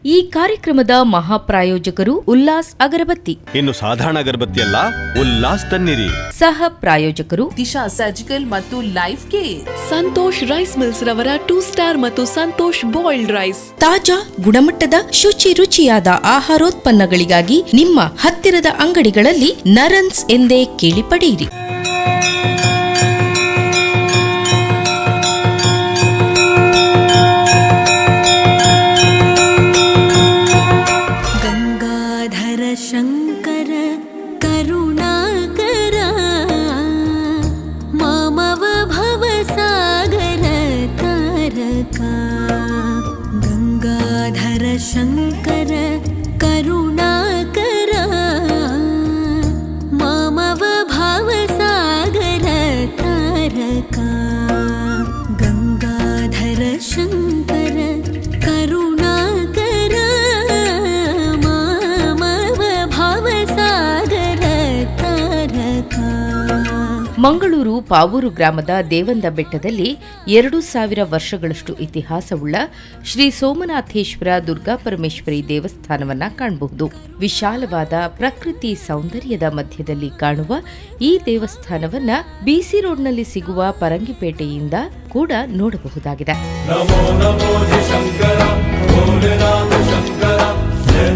ಈ ಕಾರ್ಯಕ್ರಮದ ಮಹಾಪ್ರಾಯೋಜಕರು ಉಲ್ಲಾಸ್ ಅಗರಬತ್ತಿ. ಇನ್ನು ಸಾಧಾರಣ ಅಗರಬತ್ತಿ ಅಲ್ಲ, ಉಲ್ಲಾಸ್ ತನ್ನಿರಿ. ಸಹ ಪ್ರಾಯೋಜಕರು ದಿಶಾ ಸರ್ಜಿಕಲ್ ಮತ್ತು life care. Santosh rice mills ರವರ 2 ಸ್ಟಾರ್ ಮತ್ತು ಸಂತೋಷ್ ಬಾಯ್ಲ್ಡ್ ರೈಸ್. ತಾಜಾ ಗುಣಮಟ್ಟದ ಶುಚಿ ರುಚಿಯಾದ ಆಹಾರೋತ್ಪನ್ನಗಳಿಗಾಗಿ ನಿಮ್ಮ ಹತ್ತಿರದ ಅಂಗಡಿಗಳಲ್ಲಿ ನರನ್ಸ್ ಎಂದೇ ಕೇಳಿ ಪಡೆಯಿರಿ. ಶಂಕರ ಕರುಣಾಕರ ಮಾಮವ ಭವಸಾಗರ ತಾರಕ. ಗಂಗಾಧರ ಶಂಕರ ಕರುಣಾಕರ ಮಾಮವ ಭವಸಾಗರ ತಾರಕ. ಗಂಗಾಧರ ಶಂಕರ ಕರುಣಾಕರ ಮಂಗಳೂರು ಪಾವೂರು ಗ್ರಾಮದ ದೇವಂದ ಬೆಟ್ಟದಲ್ಲಿ 2000 ವರ್ಷಗಳಷ್ಟು ಇತಿಹಾಸವುಳ್ಳ ಶ್ರೀ ಸೋಮನಾಥೇಶ್ವರ ದುರ್ಗಾಪರಮೇಶ್ವರಿ ದೇವಸ್ಥಾನವನ್ನ ಕಾಣಬಹುದು. ವಿಶಾಲವಾದ ಪ್ರಕೃತಿ ಸೌಂದರ್ಯದ ಮಧ್ಯದಲ್ಲಿ ಕಾಣುವ ಈ ದೇವಸ್ಥಾನವನ್ನ ಬಿಸಿ ರೋಡ್ನಲ್ಲಿ ಸಿಗುವ ಪರಂಗಿಪೇಟೆಯಿಂದ ಕೂಡ ನೋಡಬಹುದಾಗಿದೆ. ನಮೋ ನಮೋ ಶಂಕರ ಭೋಲೆನಾಥ ಶಂಕರ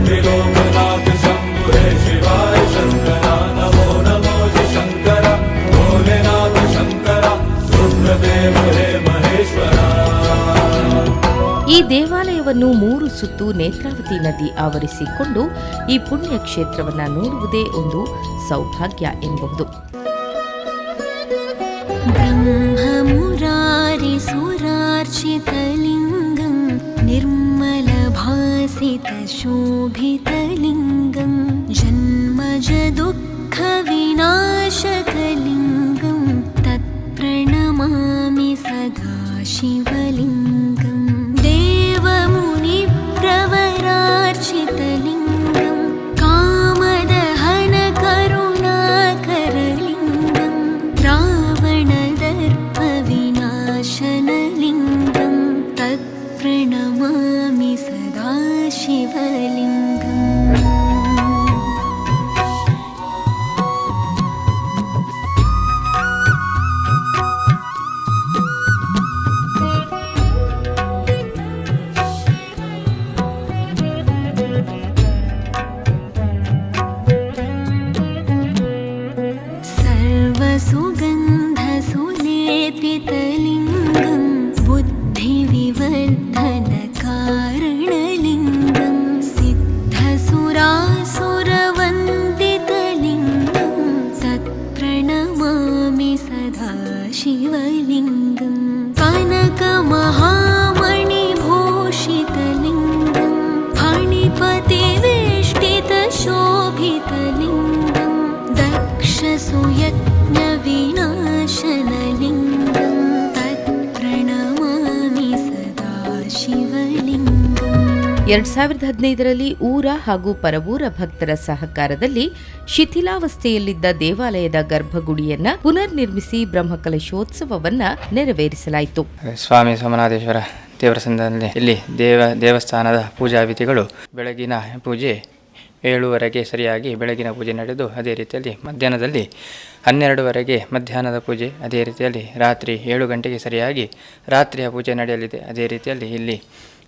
ತ್ರಿಲೋಕನಾಥ ಶಂಭುರೇ ಶಿವಾಯ ಶಂಕರ. ನಮೋ ನಮೋ ಶಂಕರ ಭೋಲೆನಾಥ ಶಂಕರ ರುದ್ರದೇವ ಹೇ ಮಹೇಶ್ವರ. ಈ ದೇವಾಲಯವನ್ನು 3 ಸುತ್ತು ನೇತ್ರಾವತಿ ನದಿ ಆವರಿಸಿಕೊಂಡು ಈ ಪುಣ್ಯ ಕ್ಷೇತ್ರವನ್ನ ನೋಡುವುದೇ ಒಂದು ಸೌಭಾಗ್ಯ ಎನ್ನಬಹುದು. ಬ್ರಹ್ಮಮುರಾರಿ ಸುರಾರ್ಚಿತಲಿಂಗಂ ನಿರ್ಮಲ ಭಾಸಿತ ಶೋಭಿತಲಿಂಗಂ ಜನ್ಮಜ ದುಃಖ ವಿನಾಶಕಲಿಂಗಂ ತತ್ಪ್ರಣಮಾಮಿ ಸದಾ ಶಿವಲಿಂಗಂ. ದೇವಮುನಿ ಪ್ರವರಾರ್ಚಿತಲಿಂಗಂ ಕಾಮದಹನ ಕರುಣಾಕರಲಿಂಗಂ ರಾವಣದರ್ಪ ವಿನಾಶನಲಿಂಗಂ ತತ್ಪ್ರಣಮಾಮಿ ಸದಾ ಶಿವಲಿಂಗಂ. ಸುಗಂಧ ಸುಲೇಪಿತಲಿಂಗಂ ಬುದ್ಧಿವಿವರ್ಧನ ಕಾರಣಲಿಂಗಂ ಸಿದ್ಧಸುರಾಸುರವಂದಿತಲಿಂಗಂ ತತ್ಪ್ರಣಮಾಮಿ ಸದಾ ಶಿವಲಿಂಗಂ. ಕನಕ ಮಹಾಮಣಿಭೂಷಿತಲಿಂಗಂ ಫಣಿಪತಿ ವೇಷ್ಟಿತ ಶೋಭಿತಲಿಂಗಂ ದಕ್ಷ ಸುಯಜ್ಞ ವಿನಾಶನಲಿಂಗಂ ತತ್ಪ್ರಣಮಾಮಿ ಸದಾ ಶಿವಲಿಂಗಂ. 2015ರಲ್ಲಿ ಊರ ಹಾಗೂ ಪರವೂರ ಭಕ್ತರ ಸಹಕಾರದಲ್ಲಿ ಶಿಥಿಲಾವಸ್ಥೆಯಲ್ಲಿದ್ದ ದೇವಾಲಯದ ಗರ್ಭಗುಡಿಯನ್ನ ಪುನರ್ ನಿರ್ಮಿಸಿ ಬ್ರಹ್ಮಕಲಶೋತ್ಸವವನ್ನ ನೆರವೇರಿಸಲಾಯಿತು. ಸ್ವಾಮಿ ಸೋಮನಾಥೇಶ್ವರ ದೇವಸ್ಥಾನದಲ್ಲಿ ಇಲ್ಲಿ ದೇವಸ್ಥಾನದ ಪೂಜಾ ವಿಧಿಗಳು ಬೆಳಗಿನ ಪೂಜೆ 7ವರೆಗೆ ಸರಿಯಾಗಿ ಬೆಳಗಿನ ಪೂಜೆ ನಡೆದು ಅದೇ ರೀತಿಯಲ್ಲಿ ಮಧ್ಯಾಹ್ನದಲ್ಲಿ 12ವರೆಗೆ ಮಧ್ಯಾಹ್ನದ ಪೂಜೆ, ಅದೇ ರೀತಿಯಲ್ಲಿ ರಾತ್ರಿ 7 ಗಂಟೆಗೆ ಸರಿಯಾಗಿ ರಾತ್ರಿಯ ಪೂಜೆ ನಡೆಯಲಿದೆ. ಅದೇ ರೀತಿಯಲ್ಲಿ ಇಲ್ಲಿ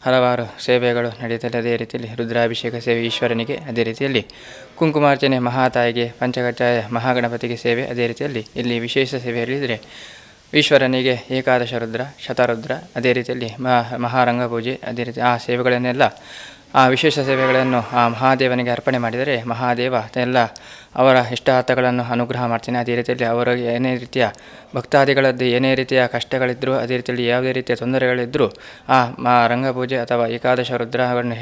ಹಲವಾರು ಸೇವೆಗಳು ನಡೆಯುತ್ತದೆ. ಅದೇ ರೀತಿಯಲ್ಲಿ ರುದ್ರಾಭಿಷೇಕ ಸೇವೆ ಈಶ್ವರನಿಗೆ, ಅದೇ ರೀತಿಯಲ್ಲಿ ಕುಂಕುಮಾರ್ಚನೆ ಮಹಾತಾಯಿಗೆ, ಪಂಚಕಜ್ಜಾಯ ಮಹಾಗಣಪತಿಗೆ ಸೇವೆ, ಅದೇ ರೀತಿಯಲ್ಲಿ ಇಲ್ಲಿ ವಿಶೇಷ ಸೇವೆ ಹೇಳಿದರೆ ಈಶ್ವರನಿಗೆ ಏಕಾದಶ ರುದ್ರ, ಶತರುದ್ರ, ಅದೇ ರೀತಿಯಲ್ಲಿ ಮಹಾರಂಗ ಪೂಜೆ, ಅದೇ ರೀತಿ ಆ ಸೇವೆಗಳನ್ನೆಲ್ಲ ಆ ವಿಶೇಷ ಸೇವೆಗಳನ್ನು ಆ ಮಹಾದೇವನಿಗೆ ಅರ್ಪಣೆ ಮಾಡಿದರೆ ಮಹಾದೇವ ಎಲ್ಲ ಅವರ ಇಷ್ಟಾರ್ಥಗಳನ್ನು ಅನುಗ್ರಹ ಮಾಡ್ತೀನಿ. ಅದೇ ರೀತಿಯಲ್ಲಿ ಅವರಿಗೆ ಏನೇ ರೀತಿಯ ಭಕ್ತಾದಿಗಳದ್ದು ಏನೇ ರೀತಿಯ ಕಷ್ಟಗಳಿದ್ದರೂ, ಅದೇ ರೀತಿಯಲ್ಲಿ ಯಾವುದೇ ರೀತಿಯ ತೊಂದರೆಗಳಿದ್ದರೂ ಆ ರಂಗಪೂಜೆ ಅಥವಾ ಏಕಾದಶ ರುದ್ರವನ್ನು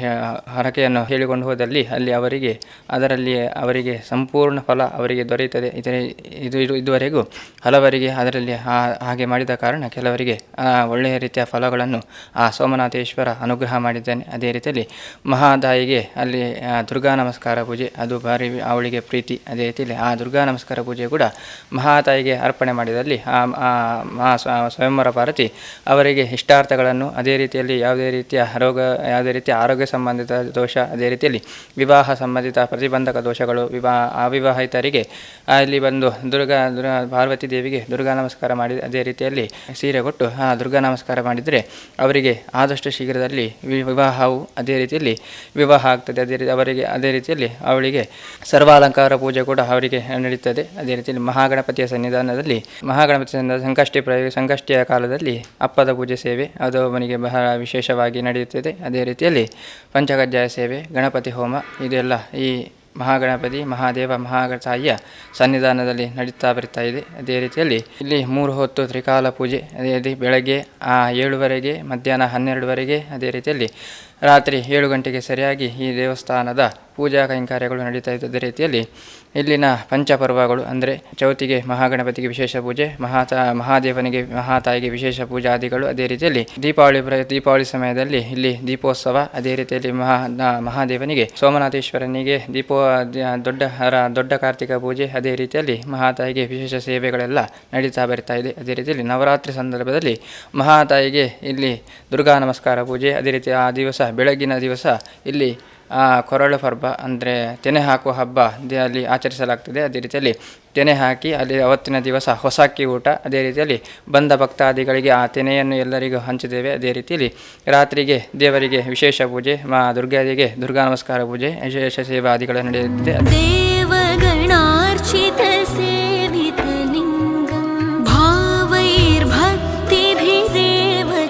ಹರಕೆಯನ್ನು ಹೇಳಿಕೊಂಡು ಹೋದಲ್ಲಿ ಅಲ್ಲಿ ಅದರಲ್ಲಿ ಅವರಿಗೆ ಸಂಪೂರ್ಣ ಫಲ ಅವರಿಗೆ ದೊರೆಯುತ್ತದೆ. ಇದುವರೆಗೂ ಹಲವರಿಗೆ ಅದರಲ್ಲಿ ಹಾಗೆ ಮಾಡಿದ ಕಾರಣ ಕೆಲವರಿಗೆ ಒಳ್ಳೆಯ ರೀತಿಯ ಫಲಗಳನ್ನು ಆ ಸೋಮನಾಥೇಶ್ವರ ಅನುಗ್ರಹ ಮಾಡಿದ್ದಾನೆ. ಅದೇ ರೀತಿಯಲ್ಲಿ ಮಹಾತಾಯಿಗೆ ಅಲ್ಲಿ ದುರ್ಗಾ ನಮಸ್ಕಾರ ಪೂಜೆ ಅದು ಭಾರಿ ಅವಳಿಗೆ ಪ್ರೀತಿ. ಅದೇ ರೀತಿಯಲ್ಲಿ ಆ ದುರ್ಗಾ ನಮಸ್ಕಾರ ಪೂಜೆ ಕೂಡ ಮಹಾತಾಯಿಗೆ ಅರ್ಪಣೆ ಮಾಡಿದಲ್ಲಿ ಸ್ವಯಂವರ ಪಾರ್ವತಿ ಅವರಿಗೆ ಇಷ್ಟಾರ್ಥಗಳನ್ನು, ಅದೇ ರೀತಿಯಲ್ಲಿ ಯಾವುದೇ ರೀತಿಯ ಆರೋಗ್ಯ ಸಂಬಂಧಿತ ದೋಷ, ಅದೇ ರೀತಿಯಲ್ಲಿ ವಿವಾಹ ಸಂಬಂಧಿತ ಪ್ರತಿಬಂಧಕ ದೋಷಗಳು, ಅವಿವಾಹಿತರಿಗೆ ಅಲ್ಲಿ ಬಂದು ಪಾರ್ವತಿ ದೇವಿಗೆ ದುರ್ಗಾ ನಮಸ್ಕಾರ ಮಾಡಿ ಅದೇ ರೀತಿಯಲ್ಲಿ ಸೀರೆ ಕೊಟ್ಟು ಆ ದುರ್ಗಾ ನಮಸ್ಕಾರ ಮಾಡಿದರೆ ಅವರಿಗೆ ಆದಷ್ಟು ಶೀಘ್ರದಲ್ಲಿ ವಿವಾಹವು ಅದೇ ರೀತಿಯಲ್ಲಿ ವಿವಾಹ ಆಗ್ತದೆ. ಅದೇ ರೀತಿಯಲ್ಲಿ ಅವಳಿಗೆ ಸರ್ವಾಲಂಕಾರ ಪೂಜೆ ಕೂಡ ಅವರಿಗೆ ನಡೀತದೆ. ಅದೇ ರೀತಿಯಲ್ಲಿ ಮಹಾಗಣಪತಿಯ ಸನ್ನಿಧಾನದಲ್ಲಿ ಸಂಕಷ್ಟಿಯ ಕಾಲದಲ್ಲಿ ಅಪ್ಪದ ಪೂಜೆ ಸೇವೆ ಅದು ಅವನಿಗೆ ಬಹಳ ವಿಶೇಷವಾಗಿ ನಡೆಯುತ್ತದೆ. ಅದೇ ರೀತಿಯಲ್ಲಿ ಪಂಚಕಜ್ಜಾಯ ಸೇವೆ, ಗಣಪತಿ ಹೋಮ ಇದೆಲ್ಲ ಈ ಮಹಾಗಣಪತಿ ಮಹಾದೇವ ಮಹಾತಾಯಿಯ ಸನ್ನಿಧಾನದಲ್ಲಿ ನಡೀತಾ ಬರ್ತಾ ಇದೆ. ಅದೇ ರೀತಿಯಲ್ಲಿ ಇಲ್ಲಿ 3 ಹೊತ್ತು ತ್ರಿಕಾಲ ಪೂಜೆ, ಅದೇ ರೀತಿ ಬೆಳಗ್ಗೆ 7ವರೆಗೆ, ಮಧ್ಯಾಹ್ನ 12ವರೆಗೆ, ಅದೇ ರೀತಿಯಲ್ಲಿ ರಾತ್ರಿ 7 ಗಂಟೆಗೆ ಸರಿಯಾಗಿ ಈ ದೇವಸ್ಥಾನದ ಪೂಜಾ ಕೈಂಕರ್ಯಗಳು ನಡೀತಾ ಇದ್ದ ರೀತಿಯಲ್ಲಿ ಇಲ್ಲಿನ ಪಂಚಪರ್ವಗಳು ಅಂದರೆ ಚೌತಿಗೆ ಮಹಾಗಣಪತಿಗೆ ವಿಶೇಷ ಪೂಜೆ, ಮಹಾದೇವನಿಗೆ ಮಹಾತಾಯಿಗೆ ವಿಶೇಷ ಪೂಜಾದಿಗಳು, ಅದೇ ರೀತಿಯಲ್ಲಿ ದೀಪಾವಳಿ ಸಮಯದಲ್ಲಿ ಇಲ್ಲಿ ದೀಪೋತ್ಸವ, ಅದೇ ರೀತಿಯಲ್ಲಿ ಮಹಾದೇವನಿಗೆ ಸೋಮನಾಥೇಶ್ವರನಿಗೆ ದೊಡ್ಡ ಕಾರ್ತಿಕ ಪೂಜೆ, ಅದೇ ರೀತಿಯಲ್ಲಿ ಮಹಾತಾಯಿಗೆ ವಿಶೇಷ ಸೇವೆಗಳೆಲ್ಲ ನಡೀತಾ ಬರ್ತಾ ಇದೆ. ಅದೇ ರೀತಿಯಲ್ಲಿ ನವರಾತ್ರಿ ಸಂದರ್ಭದಲ್ಲಿ ಮಹಾತಾಯಿಗೆ ಇಲ್ಲಿ ದುರ್ಗಾ ನಮಸ್ಕಾರ ಪೂಜೆ, ಅದೇ ರೀತಿ ಆ ದಿವಸ ಬೆಳಗಿನ ದಿವಸ ಇಲ್ಲಿ ಕೊರಳು ಹಬ್ಬ ಅಂದರೆ ತೆನೆ ಹಾಕುವ ಹಬ್ಬ ಅಲ್ಲಿ ಆಚರಿಸಲಾಗ್ತದೆ. ಅದೇ ರೀತಿಯಲ್ಲಿ ತೆನೆ ಹಾಕಿ ಅಲ್ಲಿ ಅವತ್ತಿನ ದಿವಸ ಹೊಸಕ್ಕಿ ಊಟ, ಅದೇ ರೀತಿಯಲ್ಲಿ ಬಂದ ಭಕ್ತಾದಿಗಳಿಗೆ ಆ ತೆನೆಯನ್ನು ಎಲ್ಲರಿಗೂ ಹಂಚಿದ್ದೇವೆ. ಅದೇ ರೀತಿಯಲ್ಲಿ ರಾತ್ರಿಗೆ ದೇವರಿಗೆ ವಿಶೇಷ ಪೂಜೆ, ದುರ್ಗಾದಿಗೆ ದುರ್ಗಾ ನಮಸ್ಕಾರ ಪೂಜೆ, ವಿಶೇಷ ಸೇವಾದಿಗಳು ನಡೆಯುತ್ತದೆ. ದೇವಗಣಾರ್ಚಿತ ಸೇವಿತ ಲಿಂಗಂ ಭಾವೈರ್ಭಕ್ತಿಭಿರೇವ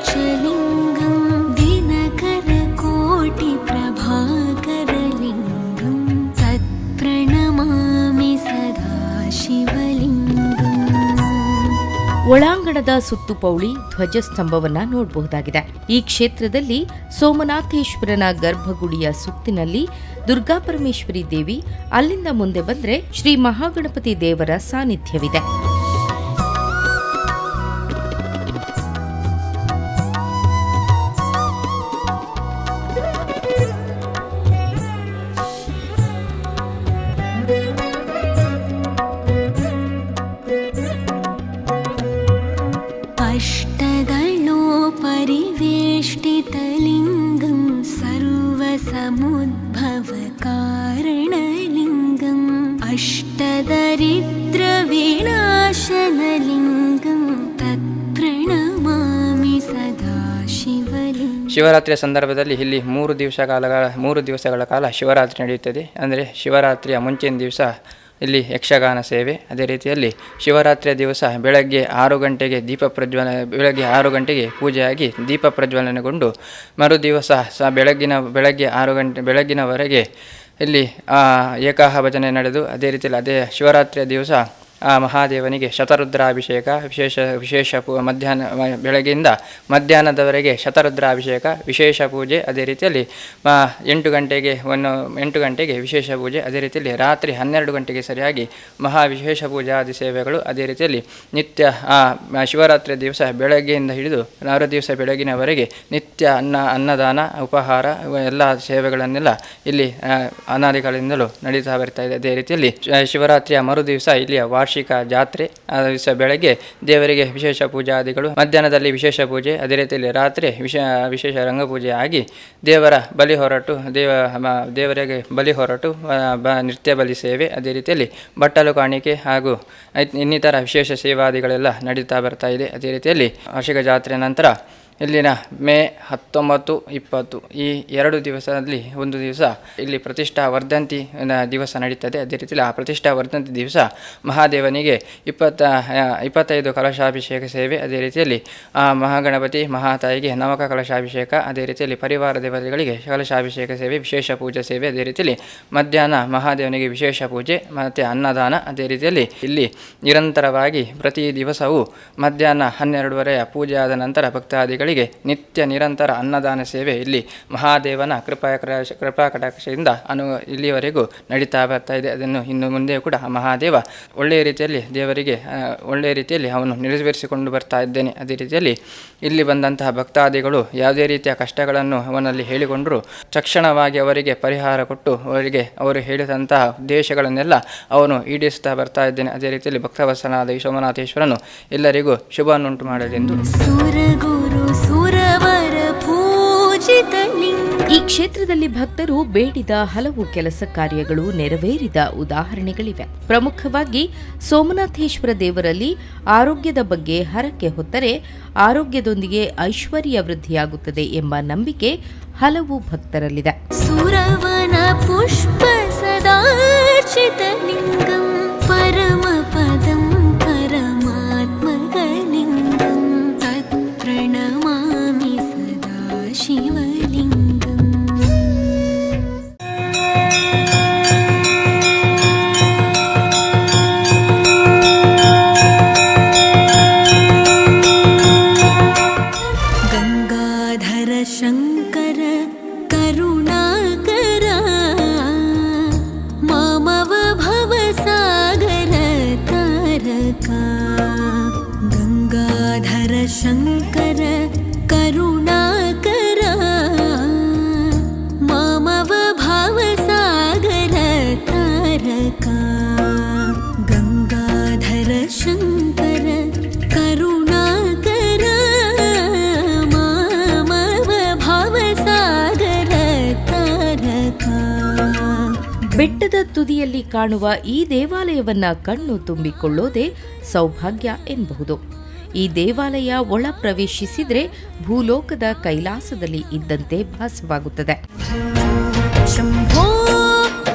ಚ ಲಿಂಗಂ ದಿನಕರ ಕೋಟಿ ಪ್ರಭಾಕರ ಲಿಂಗಂ ತತ್ಪ್ರಣಮಾಮಿ ಸದಾ ಶಿವಲಿಂಗಂ. ಒಳಾಂಗಣದ ಸುತ್ತುಪೌಳಿ ಧ್ವಜಸ್ತಂಭವನ್ನ ನೋಡಬಹುದಾಗಿದೆ. ಈ ಕ್ಷೇತ್ರದಲ್ಲಿ ಸೋಮನಾಥೇಶ್ವರನ ಗರ್ಭಗುಡಿಯ ಸುತ್ತಿನಲ್ಲಿ ದುರ್ಗಾಪರಮೇಶ್ವರಿ ದೇವಿ, ಅಲ್ಲಿಂದ ಮುಂದೆ ಬಂದ್ರೆ ಶ್ರೀ ಮಹಾಗಣಪತಿ ದೇವರ ಸಾನ್ನಿಧ್ಯವಿದೆ. परिवेष्टितलिङ्गं सर्वसमुद्भवकारणलिङ्गम् अष्टदरिद्रविनाशनलिङ्गं तत्प्रणमामि सदा ಶಿವಲಿಂಗಂ. ಶಿವರಾತ್ರಿಯ ಸಂದರ್ಭದಲ್ಲಿ ಇಲ್ಲಿ 3 ದಿವಸಗಳ ಕಾಲ ಶಿವರಾತ್ರಿ ನಡೆಯುತ್ತದೆ. ಅಂದರೆ ಶಿವರಾತ್ರಿಯ ಮುಂಚಿನ ದಿವಸ ಇಲ್ಲಿ ಯಕ್ಷಗಾನ ಸೇವೆ, ಅದೇ ರೀತಿಯಲ್ಲಿ ಶಿವರಾತ್ರಿಯ ದಿವಸ ಬೆಳಗ್ಗೆ 6 ಗಂಟೆಗೆ ಬೆಳಗ್ಗೆ 6 ಗಂಟೆಗೆ ಪೂಜೆಯಾಗಿ ದೀಪ ಪ್ರಜ್ವಲನೆಗೊಂಡು ಮರುದಿವಸ ಬೆಳಗ್ಗಿನವರೆಗೆ ಇಲ್ಲಿ ಏಕಾಹ ಭಜನೆ ನಡೆದು, ಅದೇ ರೀತಿಯಲ್ಲಿ ಅದೇ ಶಿವರಾತ್ರಿಯ ದಿವಸ ಮಹಾದೇವನಿಗೆ ಶತರುದ್ರಾಭಿಷೇಕ ವಿಶೇಷ ಬೆಳಗ್ಗೆಯಿಂದ ಮಧ್ಯಾಹ್ನದವರೆಗೆ ಶತರುದ್ರಾಭಿಷೇಕ ವಿಶೇಷ ಪೂಜೆ, ಅದೇ ರೀತಿಯಲ್ಲಿ 8 ಗಂಟೆಗೆ ವಿಶೇಷ ಪೂಜೆ, ಅದೇ ರೀತಿಯಲ್ಲಿ ರಾತ್ರಿ 12 ಗಂಟೆಗೆ ಸರಿಯಾಗಿ ವಿಶೇಷ ಪೂಜಾದಿ ಸೇವೆಗಳು, ಅದೇ ರೀತಿಯಲ್ಲಿ ನಿತ್ಯ ಶಿವರಾತ್ರಿಯ ದಿವಸ ಬೆಳಗ್ಗೆಯಿಂದ ಹಿಡಿದು ದಿವಸ ಬೆಳಗಿನವರೆಗೆ ನಿತ್ಯ ಅನ್ನದಾನ ಉಪಹಾರ ಎಲ್ಲ ಸೇವೆಗಳನ್ನೆಲ್ಲ ಇಲ್ಲಿ ಅನಾದಿಗಳಿಂದಲೂ ನಡೀತಾ ಬರ್ತಾ ಇದೆ. ಅದೇ ರೀತಿಯಲ್ಲಿ ಶಿವರಾತ್ರಿಯ ಮರು ದಿವಸ ಇಲ್ಲಿಯ ವಾರ್ಷಿಕ ಜಾತ್ರೆ, ದಿವಸ ಬೆಳಗ್ಗೆ ದೇವರಿಗೆ ವಿಶೇಷ ಪೂಜಾದಿಗಳು, ಮಧ್ಯಾಹ್ನದಲ್ಲಿ ವಿಶೇಷ ಪೂಜೆ, ಅದೇ ರೀತಿಯಲ್ಲಿ ರಾತ್ರಿ ವಿಶೇಷ ರಂಗಪೂಜೆ ಆಗಿ ದೇವರಿಗೆ ಬಲಿ ಹೊರಟು ನೃತ್ಯ ಬಲಿ ಸೇವೆ, ಅದೇ ರೀತಿಯಲ್ಲಿ ಬಟ್ಟಲು ಕಾಣಿಕೆ ಹಾಗೂ ಇನ್ನಿತರ ವಿಶೇಷ ಸೇವಾದಿಗಳೆಲ್ಲ ನಡೀತಾ ಬರ್ತಾ ಇದೆ. ಅದೇ ರೀತಿಯಲ್ಲಿ ವಾರ್ಷಿಕ ಜಾತ್ರೆ ನಂತರ ಇಲ್ಲಿನ ಮೇ 19, 20 ಈ 2 ದಿವಸದಲ್ಲಿ ಒಂದು ದಿವಸ ಇಲ್ಲಿ ಪ್ರತಿಷ್ಠಾ ವರ್ಧಂತಿ ದಿವಸ ನಡೀತದೆ. ಅದೇ ರೀತಿಯಲ್ಲಿ ಆ ಪ್ರತಿಷ್ಠಾ ವರ್ಧಂತಿ ದಿವಸ ಮಹಾದೇವನಿಗೆ 25 ಕಲಶಾಭಿಷೇಕ ಸೇವೆ, ಅದೇ ರೀತಿಯಲ್ಲಿ ಮಹಾಗಣಪತಿ ಮಹಾತಾಯಿಗೆ ನವಕ ಕಲಶಾಭಿಷೇಕ, ಅದೇ ರೀತಿಯಲ್ಲಿ ಪರಿವಾರ ದೇವತೆಗಳಿಗೆ ಕಲಶಾಭಿಷೇಕ ಸೇವೆ ವಿಶೇಷ ಪೂಜಾ ಸೇವೆ, ಅದೇ ರೀತಿಯಲ್ಲಿ ಮಧ್ಯಾಹ್ನ ಮಹಾದೇವನಿಗೆ ವಿಶೇಷ ಪೂಜೆ ಮತ್ತು ಅನ್ನದಾನ. ಅದೇ ರೀತಿಯಲ್ಲಿ ಇಲ್ಲಿ ನಿರಂತರವಾಗಿ ಪ್ರತಿ ದಿವಸವೂ ಮಧ್ಯಾಹ್ನ 12:30 ಪೂಜೆ ಆದ ನಂತರ ಭಕ್ತಾದಿಗಳಿಗೆ ಭಕ್ತಾದಿಗಳಿಗೆ ನಿತ್ಯ ನಿರಂತರ ಅನ್ನದಾನ ಸೇವೆ ಇಲ್ಲಿ ಮಹಾದೇವನ ಕೃಪಾ ಕಟಾಕ್ಷದಿಂದ ಇಲ್ಲಿವರೆಗೂ ನಡೀತಾ ಬರ್ತಾ ಇದೆ. ಅದನ್ನು ಇನ್ನು ಮುಂದೆ ಕೂಡ ಮಹಾದೇವ ಒಳ್ಳೆಯ ರೀತಿಯಲ್ಲಿ ದೇವರಿಗೆ ಒಳ್ಳೆಯ ರೀತಿಯಲ್ಲಿ ಅವನು ನೆರವೇರಿಸಿಕೊಂಡು ಬರ್ತಾ ಇದ್ದೇನೆ. ಅದೇ ರೀತಿಯಲ್ಲಿ ಇಲ್ಲಿ ಬಂದಂತಹ ಭಕ್ತಾದಿಗಳು ಯಾವುದೇ ರೀತಿಯ ಕಷ್ಟಗಳನ್ನು ಅವನಲ್ಲಿ ಹೇಳಿಕೊಂಡರೂ ತಕ್ಷಣವಾಗಿ ಅವರಿಗೆ ಪರಿಹಾರ ಕೊಟ್ಟು ಅವರು ಹೇಳಿದಂತಹ ಉದ್ದೇಶಗಳನ್ನೆಲ್ಲ ಅವನು ಈಡೇರಿಸ್ತಾ ಬರ್ತಾ ಇದ್ದೇನೆ. ಅದೇ ರೀತಿಯಲ್ಲಿ ಭಕ್ತವತ್ಸನಾದ ಈ ಸೋಮನಾಥೇಶ್ವರನು ಎಲ್ಲರಿಗೂ ಶುಭವನ್ನುಂಟು ಮಾಡಲೆಂದು. ಈ ಕ್ಷೇತ್ರದಲ್ಲಿ ಭಕ್ತರು ಬೇಡಿದ ಹಲವು ಕೆಲಸ ಕಾರ್ಯಗಳು ನೆರವೇರಿದ ಉದಾಹರಣೆಗಳಿವೆ. ಪ್ರಮುಖವಾಗಿ ಸೋಮನಾಥೇಶ್ವರ ದೇವರಲ್ಲಿ ಆರೋಗ್ಯದ ಬಗ್ಗೆ ಹರಕೆ ಹೊತ್ತರೆ ಆರೋಗ್ಯದೊಂದಿಗೆ ಐಶ್ವರ್ಯ ವೃದ್ಧಿಯಾಗುತ್ತದೆ ಎಂಬ ನಂಬಿಕೆ ಹಲವು ಭಕ್ತರಲ್ಲಿದೆ. ಸುರವನ ಪುಷ್ಪ ಸದಾರ್ಚಿತಲಿಂಗಂ ಪರಮ ಪದಂ ಪರಮಾತ್ಮಕಲಿಂಗಂ ತತ್ಪ್ರಣಮಾಮಿ ಸದಾ ಶಿವಲಿಂಗಂ. ಗಂಗಾಧರ ಶಂಕರ ಕರುಣಾಕರ ಮಾಮವ ಭವಸಾಗರ ತಾರಕ. ಗಂಗಾಧರ ಶಂಕರ ಕರುಣಾಕರ ಮಾಮವ ಭವಸಾಗರ ತಾರಕ. ಗಂಗಾಧರ ಶಂಕರ ಕರುಣಾಕರ ಮಾಮವ ಭವಸಾಗರ ತಾರಕ. ಬೆಟ್ಟದ ತುದಿಯಲ್ಲಿ ಕಾಣುವ ಈ ದೇವಾಲಯವನ್ನ ಕಣ್ಣು ತುಂಬಿಕೊಳ್ಳೋದೇ ಸೌಭಾಗ್ಯ ಎನ್ನಬಹುದು. ಈ ದೇವಾಲಯ ಒಳ ಪ್ರವೇಶಿಸಿದ್ರೆ ಭೂಲೋಕದ ಕೈಲಾಸದಲ್ಲಿ ಇದ್ದಂತೆ ಭಾಸವಾಗುತ್ತದೆ. ಶಂಭೋ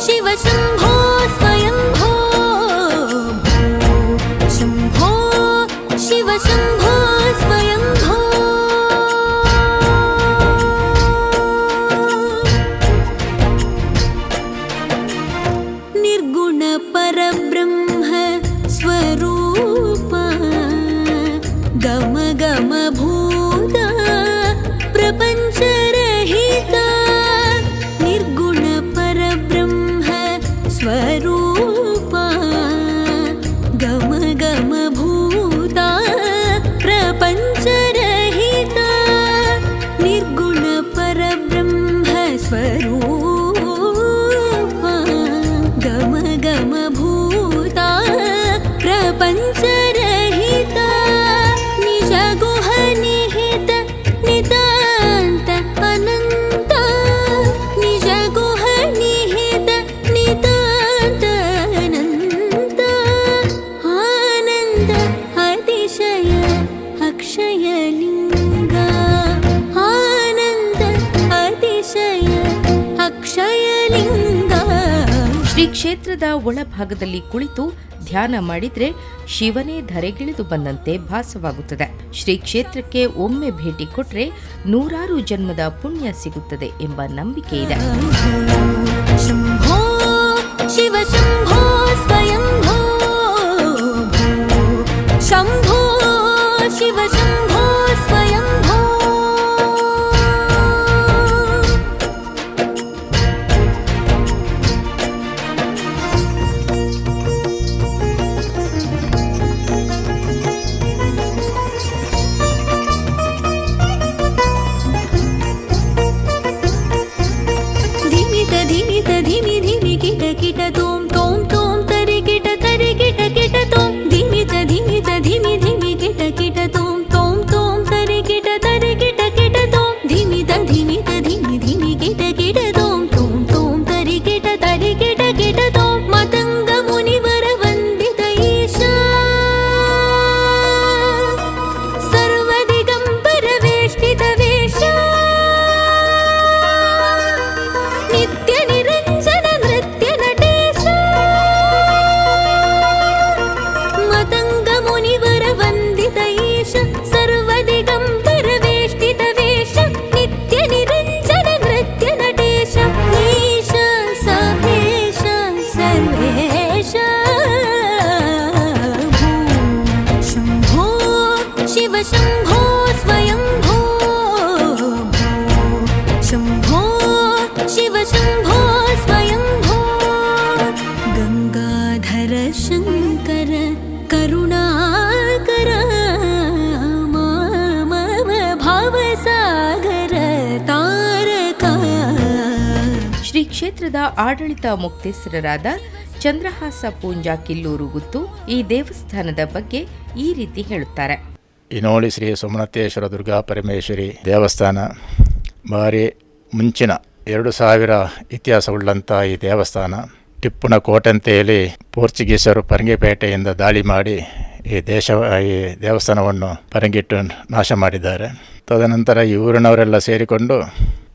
ಶಿವ ಶಂಭೋ ಸ್ವಯಂಭೋ ಶಂಭೋ ಶಿವ ಶಂಭೋ ಸ್ವಯಂಭೋ. ನಿರ್ಗುಣ ಪರಬ್ರಹ್ಮ ಸ್ವರೂಪ ಗಮ ಗಮ ಭೂತ ಪ್ರಪಂಚರಹಿತ. ನಿರ್ಗುಣ ಪರಬ್ರಹ್ಮ ಸ್ವರೂಪ ಗಮ ಗಮ ಭೂತ ಪ್ರಪಂಚರಹಿತ. ನಿರ್ಗುಣ ಪರಬ್ರಹ್ಮ ಸ್ವರೂಪ ಗಮ ಗಮ ಭೂತ ಪ್ರಪಂಚರಹಿತ. ನಿಜ ಗುಹ ನಿಹಿತ ನಿತಾಂತ ಅನಂತ. ನಿಜ ಗುಹ ನಿಹಿತ ನಿತಾಂತ ಅನಂತ. ಆನಂದ ಅತಿಶಯ ಅಕ್ಷಯಲಿಂಗ. ಆನಂದ ಅತಿಶಯ ಅಕ್ಷಯಲಿಂಗ. ಶ್ರೀ ಕ್ಷೇತ್ರದ ಒಳಭಾಗದಲ್ಲಿ ಕುಳಿತು ಧ್ಯಾನ ಮಾಡಿದ್ರೆ ಶಿವನೇ ಧರೆಗಿಳಿದು ಬಂದಂತೆ ಭಾಸವಾಗುತ್ತದೆ. ಶ್ರೀ ಕ್ಷೇತ್ರಕ್ಕೆ ಒಮ್ಮೆ ಭೇಟಿ ಕೊಟ್ರೆ 100 ಜನ್ಮದ ಪುಣ್ಯ ಸಿಗುತ್ತದೆ ಎಂಬ ನಂಬಿಕೆ ಇದೆ. ಶಂಭೋ ಶಿವ ಶಂಭೋ ಸ್ವಯಂಭೋ ಶಂಭೋ ಶಿವ ಶಂಭೋ ಸ್ವಯಂಭೋ. ಧಿಮಿತ ಧಿಮಿ ಧಿಮಿ ಕಿಟ ಕಿಟ ತೋಂ ತೋಂ ತೋಂ ತರಿ ಕಿಟ ಕಿಟ ತೋಂ. ಧಿಮಿತ ಧಿಮಿ ಧಿಮಿ ಕಿಟ ಕಿಟ ತೋಂ ತೋಂ ತೋಂ ತರಿ ಕಿಟ ಕಿಟ ತೋಂ. ಧಿಮಿತ ಧಿಮಿ ಧಿಮಿ ಕಿಟ ತೋಂ ತೋಂ ತೋಂ ತರಿ ಕಿಟ ತೋಂ. ಮತಂಗ ಮುನಿವರ ವಂದಿತ ಈಶ ಸರ್ವದಿಗಂಬರ ವೇಷ್ಟಿತ ವೇಷ. ನಿತ್ಯ ನಿರಂಜನ ನೃತ್ಯ ನಟೇಶ शम्भो स्वयम्भो गङ्गाधर शङ्कर करुणाकर मम भावसागर तारका. ಶ್ರೀ ಕ್ಷೇತ್ರದ ಆಡಳಿತ ಮುಕ್ತೇಸರರಾದ ಚಂದ್ರಹಾಸ ಪೂಂಜಾ ಕಿಲ್ಲೂರು ಗುತ್ತು ಈ ದೇವಸ್ಥಾನದ ಬಗ್ಗೆ ಈ ರೀತಿ ಹೇಳುತ್ತಾರೆ. ಇನೋಳಿ ಶ್ರೀ ಸೋಮನಾಥೇಶ್ವರ ದುರ್ಗಾ ಪರಮೇಶ್ವರಿ ದೇವಸ್ಥಾನ ಭಾರಿ ಮುಂಚಿನ 2000 ಇತಿಹಾಸವುಳ್ಳಂಥ ಈ ದೇವಸ್ಥಾನ ಟಿಪ್ಪುನ ಕೋಟೆಂತೆಯಲ್ಲಿ ಪೋರ್ಚುಗೀಸರು ಪರಂಗಿಪೇಟೆಯಿಂದ ದಾಳಿ ಮಾಡಿ ಈ ದೇವಸ್ಥಾನವನ್ನು ಪರಂಗಿಟ್ಟು ನಾಶ ಮಾಡಿದ್ದಾರೆ. ತದನಂತರ ಈ ಊರಿನವರೆಲ್ಲ ಸೇರಿಕೊಂಡು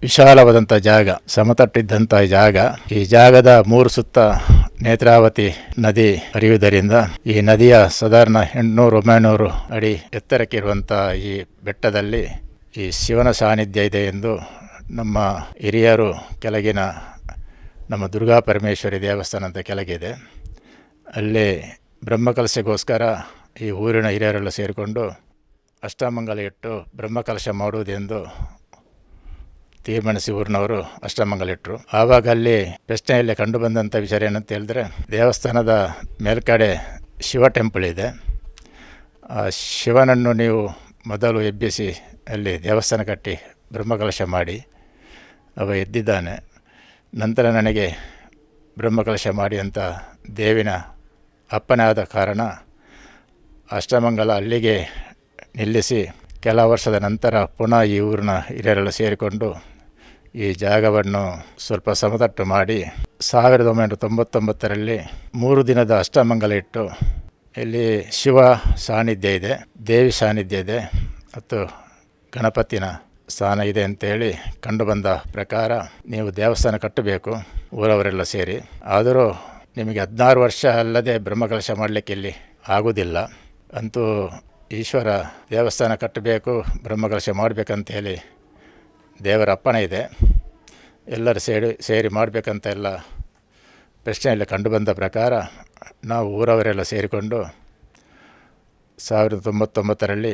ವಿಶಾಲವಾದಂಥ ಜಾಗ, ಸಮತಟ್ಟಿದ್ದಂಥ ಜಾಗ, ಈ ಜಾಗದ 3 ಸುತ್ತ ನೇತ್ರಾವತಿ ನದಿ ಹರಿಯುವುದರಿಂದ ಈ ನದಿಯ ಸಾಧಾರಣ 800-900 ಅಡಿ ಎತ್ತರಕ್ಕಿರುವಂಥ ಈ ಬೆಟ್ಟದಲ್ಲಿ ಈ ಶಿವನ ಸಾನ್ನಿಧ್ಯ ಇದೆ ಎಂದು ನಮ್ಮ ಹಿರಿಯರು ಕೆಳಗಿನ ನಮ್ಮ ದುರ್ಗಾ ಪರಮೇಶ್ವರಿ ದೇವಸ್ಥಾನ ಅಂತ ಕೆಳಗಿದೆ, ಅಲ್ಲಿ ಬ್ರಹ್ಮಕಲಶಗೋಸ್ಕರ ಈ ಊರಿನ ಹಿರಿಯರೆಲ್ಲ ಸೇರಿಕೊಂಡು ಅಷ್ಟಮಂಗಲ ಇಟ್ಟು ಬ್ರಹ್ಮಕಲಶ ಮಾಡುವುದೆಂದು ತೀರ್ಮಾನಿಸಿ ಊರಿನವರು ಅಷ್ಟಮಂಗಲ ಇಟ್ಟರು. ಆವಾಗ ಅಲ್ಲಿ ಪ್ರಶ್ನೆಯಲ್ಲಿ ಕಂಡುಬಂದಂಥ ವಿಚಾರ ಏನಂತ ಹೇಳಿದ್ರೆ, ದೇವಸ್ಥಾನದ ಮೇಲ್ಗಡೆ ಶಿವ ಟೆಂಪಲ್ ಇದೆ, ಆ ಶಿವನನ್ನು ನೀವು ಮೊದಲು ಎಬ್ಬಿಸಿ ಅಲ್ಲಿ ದೇವಸ್ಥಾನ ಕಟ್ಟಿ ಬ್ರಹ್ಮಕಲಶ ಮಾಡಿ. ಅವ ಎದ್ದಿದ್ದಾನೆ. ನಂತರ ನನಗೆ ಬ್ರಹ್ಮಕಲಶ ಮಾಡಿ ಅಂತ ದೇವಿನ ಅಪ್ಪನೇ ಆದ ಕಾರಣ ಅಷ್ಟಮಂಗಲ ಅಲ್ಲಿಗೆ ನಿಲ್ಲಿಸಿ ಕೆಲ ವರ್ಷದ ನಂತರ ಪುನಃ ಈ ಊರಿನ ಹಿರಿಯರೆಲ್ಲ ಸೇರಿಕೊಂಡು ಈ ಜಾಗವನ್ನು ಸ್ವಲ್ಪ ಸಮತಟ್ಟು ಮಾಡಿ 1999ರಲ್ಲಿ 3 ದಿನದ ಅಷ್ಟಮಂಗಲ ಇಟ್ಟು ಇಲ್ಲಿ ಶಿವ ಸಾನ್ನಿಧ್ಯ ಇದೆ, ದೇವಿ ಸಾನ್ನಿಧ್ಯ ಇದೆ ಮತ್ತು ಗಣಪತಿನ ಸ್ಥಾನ ಇದೆ ಅಂತೇಳಿ ಕಂಡುಬಂದ ಪ್ರಕಾರ ನೀವು ದೇವಸ್ಥಾನ ಕಟ್ಟಬೇಕು ಊರವರೆಲ್ಲ ಸೇರಿ. ಆದರೂ ನಿಮಗೆ 16 ವರ್ಷ ಅಲ್ಲದೆ ಬ್ರಹ್ಮಕಲಶ ಮಾಡಲಿಕ್ಕೆ ಇಲ್ಲಿ ಆಗೋದಿಲ್ಲ, ಅಂತೂ ಈಶ್ವರ ದೇವಸ್ಥಾನ ಕಟ್ಟಬೇಕು, ಬ್ರಹ್ಮಕಲಶ ಮಾಡಬೇಕಂತ ಹೇಳಿ ದೇವರ ಅಪ್ಪಣೆ ಇದೆ, ಎಲ್ಲರೂ ಸೇರಿ ಮಾಡಬೇಕಂತ ಎಲ್ಲ ಪ್ರಶ್ನೆಯಲ್ಲಿ ಕಂಡುಬಂದ ಪ್ರಕಾರ ನಾವು ಊರವರೆಲ್ಲ ಸೇರಿಕೊಂಡು 1999ರಲ್ಲಿ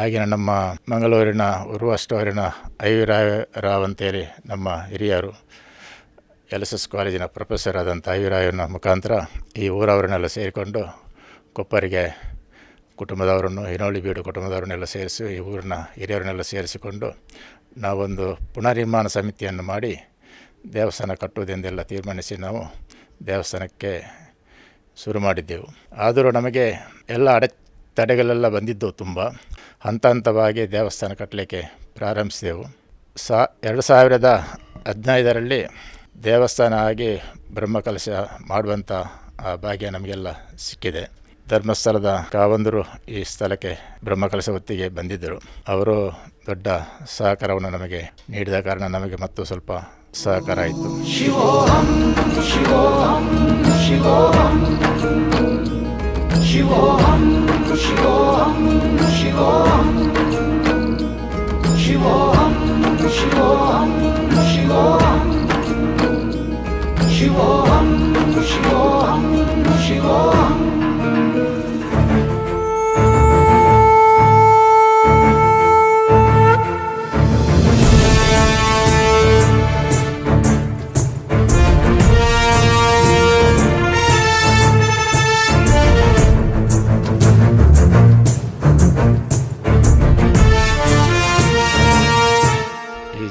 ಆಗಿನ ನಮ್ಮ ಮಂಗಳೂರಿನ ಉರ್ವಷ್ಟೂರಿನ ಐವಿರಾವ್ ಅಂತೇಳಿ ನಮ್ಮ ಹಿರಿಯರು LSS ಕಾಲೇಜಿನ ಪ್ರೊಫೆಸರ್ ಆದಂಥ ಐವಿರಾಯನ ಮುಖಾಂತರ ಈ ಊರವರನ್ನೆಲ್ಲ ಸೇರಿಕೊಂಡು ಕೊಪ್ಪರಿಗೆ ಕುಟುಂಬದವರನ್ನು, ಹಿನೋಳಿ ಬೀಡು ಕುಟುಂಬದವರನ್ನೆಲ್ಲ ಸೇರಿಸಿ ಈ ಊರಿನ ಹಿರಿಯರನ್ನೆಲ್ಲ ಸೇರಿಸಿಕೊಂಡು ನಾವೊಂದು ಪುನರ್ನಿರ್ಮಾಣ ಸಮಿತಿಯನ್ನು ಮಾಡಿ ದೇವಸ್ಥಾನ ಕಟ್ಟುವುದೆಂದೆಲ್ಲ ತೀರ್ಮಾನಿಸಿ ನಾವು ದೇವಸ್ಥಾನಕ್ಕೆ ಶುರು ಮಾಡಿದ್ದೆವು. ಆದರೂ ನಮಗೆ ಎಲ್ಲ ಅಡೆತಡೆಗಳೆಲ್ಲ ಬಂದಿದ್ದು ತುಂಬ. ಹಂತ ಹಂತವಾಗಿ ದೇವಸ್ಥಾನ ಕಟ್ಟಲಿಕ್ಕೆ ಪ್ರಾರಂಭಿಸಿದೆವು. 2015ರಲ್ಲಿ ದೇವಸ್ಥಾನ ಆಗಿ ಬ್ರಹ್ಮಕಲಶ ಮಾಡುವಂಥ ಆ ಭಾಗ್ಯ ನಮಗೆಲ್ಲ ಸಿಕ್ಕಿದೆ. ಧರ್ಮಸ್ಥಳದ ಕಾವಂದರು ಈ ಸ್ಥಳಕ್ಕೆ ಬ್ರಹ್ಮಕಲಶ ಹೊತ್ತಿಗೆ ಬಂದಿದ್ದರು. ಅವರು ದೊಡ್ಡ ಸಹಕಾರವನ್ನು ನಮಗೆ ನೀಡಿದ ಕಾರಣ ನಮಗೆ ಮತ್ತು ಸ್ವಲ್ಪ ಸಹಕಾರ ಆಯಿತು. ಶಿವೋಹಂ ಶಿವೋಹಂ ಶಿವೋಹಂ ಶಿವೋಹಂ ಶಿವೋಹಂ ಶಿವೋಹಂ ಶಿವೋಹಂ ಶಿವೋಹಂ ಶಿವೋಹಂ ಶಿವೋಹಂ ಶಿವೋಹಂ ಶಿವೋಹಂ.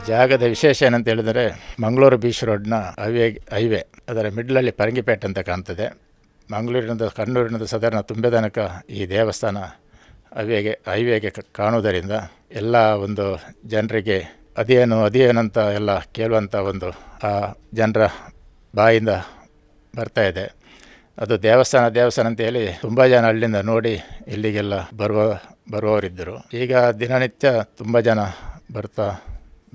ಜಾಗದ ವಿಶೇಷ ಏನಂತ ಹೇಳಿದರೆ, ಮಂಗಳೂರು ಬೀಚ್ ರೋಡ್ನ ಹೈವೇ ಅದರ ಮಿಡ್ಲಲ್ಲಿ ಪರಂಗಿಪೇಟೆ ಅಂತ ಕಾಣ್ತದೆ. ಮಂಗಳೂರಿನಿಂದ ಕಣ್ಣೂರಿನಿಂದ ಸಾಧಾರಣ ತುಂಬೆ ತನಕ ಈ ದೇವಸ್ಥಾನ ಹೈವೇಗೆ ಕಾಣುವುದರಿಂದ ಎಲ್ಲ ಒಂದು ಜನರಿಗೆ ಅದೇನಂತ ಎಲ್ಲ ಕೇಳುವಂಥ ಒಂದು ಆ ಜನರ ಬಾಯಿಂದ ಬರ್ತಾ ಇದೆ. ಅದು ದೇವಸ್ಥಾನ ಅಂತ ಹೇಳಿ ತುಂಬ ಜನ ಅಲ್ಲಿಂದ ನೋಡಿ ಇಲ್ಲಿಗೆಲ್ಲ ಬರುವವರಿದ್ದರು. ಈಗ ದಿನನಿತ್ಯ ತುಂಬ ಜನ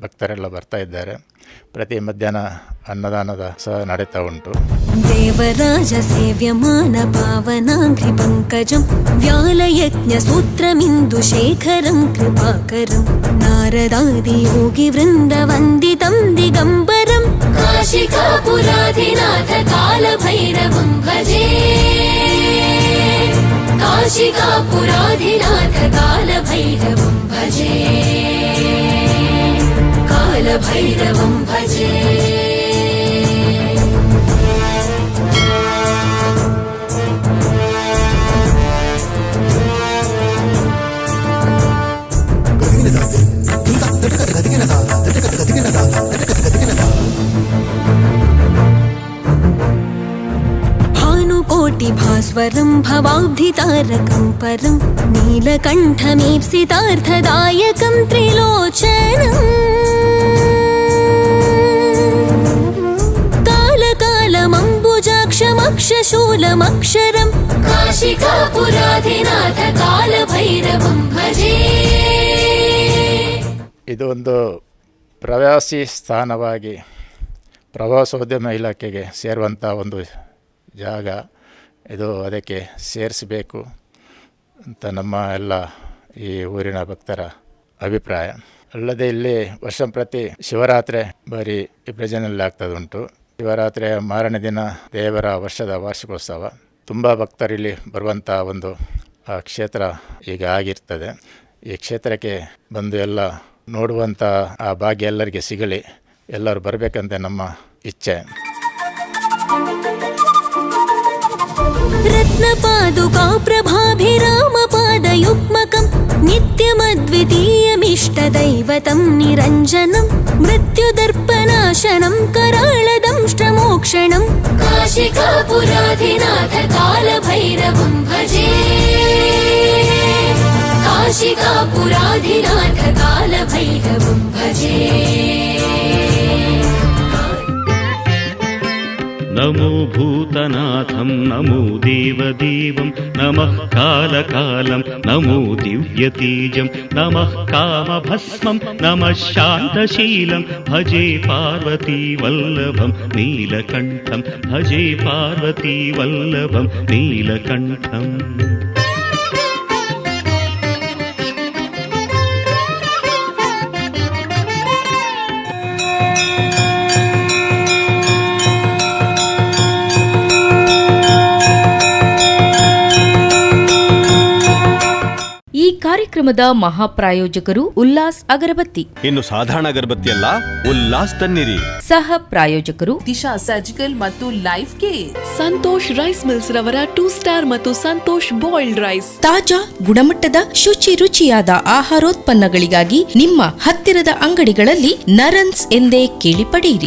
ಭಕ್ತರೆಲ್ಲ ಬರ್ತಾ ಇದ್ದಾರೆ. ಪ್ರತಿ ಮಧ್ಯಾಹ್ನ ಅನ್ನದಾನದ ಸಹ ನಡೀತಾ ಉಂಟು. ದೇವರಾಜ ಸೇವ್ಯಮಾನ ಪಾವನಾಂಘ್ರಿ ಪಂಕಜಂ ವ್ಯಾಲಯಜ್ಞ ಸೂತ್ರಮಿಂದು ಶೇಖರಂ ಕೃಪಾಕರಂ ನಾರದಾದಿ ಯೋಗಿ ವೃಂದ ವಂದಿತಂ ದಿಗಂಬರಂ ಕಾಶಿಕಾಪುರಾಧಿನಾಥ ಕಾಲಭೈರವಂ ಭಜೆ ಕಾಶಿಕಾಪುರಾಧಿನಾಥ ಕಾಲಭೈರವಂ ಭಜೆ ಕಾಲಭೈರವಂ ಭಜೆ. भास्वरं भवाब्धितारकं परं नीलकण्ठमीप्सितार्थदायकं त्रिलोचनम् कालकालमम्बुजाक्षमक्षशूलमक्षरं काशिकापुराधिनाथ कालभैरवं भजे. ಇದು ಒಂದು ಪ್ರವಾಸಿ ಸ್ಥಾನವಾಗಿ ಪ್ರವಾಸೋದ್ಯಮ ಇಲಾಖೆಗೆ ಸೇರುವಂಥ ಒಂದು ಜಾಗ. ಇದು ಅದಕ್ಕೆ ಸೇರಿಸಬೇಕು ಅಂತ ನಮ್ಮ ಎಲ್ಲ ಈ ಊರಿನ ಭಕ್ತರ ಅಭಿಪ್ರಾಯ. ಅಲ್ಲದೆ ಇಲ್ಲಿ ವರ್ಷಂಪ್ರತಿ ಶಿವರಾತ್ರಿ ಬಾರಿ ವಿಭಜನೆಯಲ್ಲಿ ಆಗ್ತದುಂಟು. ಶಿವರಾತ್ರಿಯ ಮಾರನೇ ದಿನ ದೇವರ ವರ್ಷದ ವಾರ್ಷಿಕೋತ್ಸವ. ತುಂಬ ಭಕ್ತರಿಲ್ಲಿ ಬರುವಂಥ ಒಂದು ಕ್ಷೇತ್ರ ಈಗ ಆಗಿರ್ತದೆ. ಈ ಕ್ಷೇತ್ರಕ್ಕೆ ಬಂದು ಎಲ್ಲ ನೋಡುವಂಥ ಆ ಭಾಗ್ಯ ಎಲ್ಲರಿಗೆ ಸಿಗಲಿ, ಎಲ್ಲರೂ ಬರಬೇಕಂತ ನಮ್ಮ ಇಚ್ಛೆ. रत्नपादुका प्रभाभिरामपादयुग्मकं नित्यमद्वितीयमिष्टदैवतं निरञ्जनं मृत्युदर्पनाशनं कराळदंष्ट्रमोक्षणं काशिकापुराधिनाथ कालभैरवं भजे. काशिकापुराधिनाथ कालभैरवं भजे. नमो भूतनाथं नमो देवदेवं नमः कालकालं नमो दिव्यतेजं नमः कामभस्मं नमः शान्तशीलं भजे पार्वतीवल्लभं नीलकण्ठं भजे पार्वतीवल्लभं नीलकण्ठम्. ಈ ಕಾರ್ಯಕ್ರಮದ ಮಹಾಪ್ರಾಯೋಜಕರು ಉಲ್ಲಾಸ್ ಅಗರಬತ್ತಿ. ಇನ್ನು ಸಾಧಾರಣ ಅಗರಬತ್ತಿ ಅಲ್ಲ, ಉಲ್ಲಾಸ್ ತನ್ನಿರಿ. ಸಹ ಪ್ರಾಯೋಜಕರು ದಿಶಾ ಸರ್ಜಿಕಲ್ ಮತ್ತು life care. Santosh rice mills ರವರ 2 ಸ್ಟಾರ್ ಮತ್ತು ಸಂತೋಷ್ ಬಾಯ್ಲ್ಡ್ ರೈಸ್. ತಾಜಾ ಗುಣಮಟ್ಟದ ಶುಚಿ ರುಚಿಯಾದ ಆಹಾರೋತ್ಪನ್ನಗಳಿಗಾಗಿ ನಿಮ್ಮ ಹತ್ತಿರದ ಅಂಗಡಿಗಳಲ್ಲಿ ನರನ್ಸ್ ಎಂದೇ ಕೇಳಿ ಪಡೆಯಿರಿ.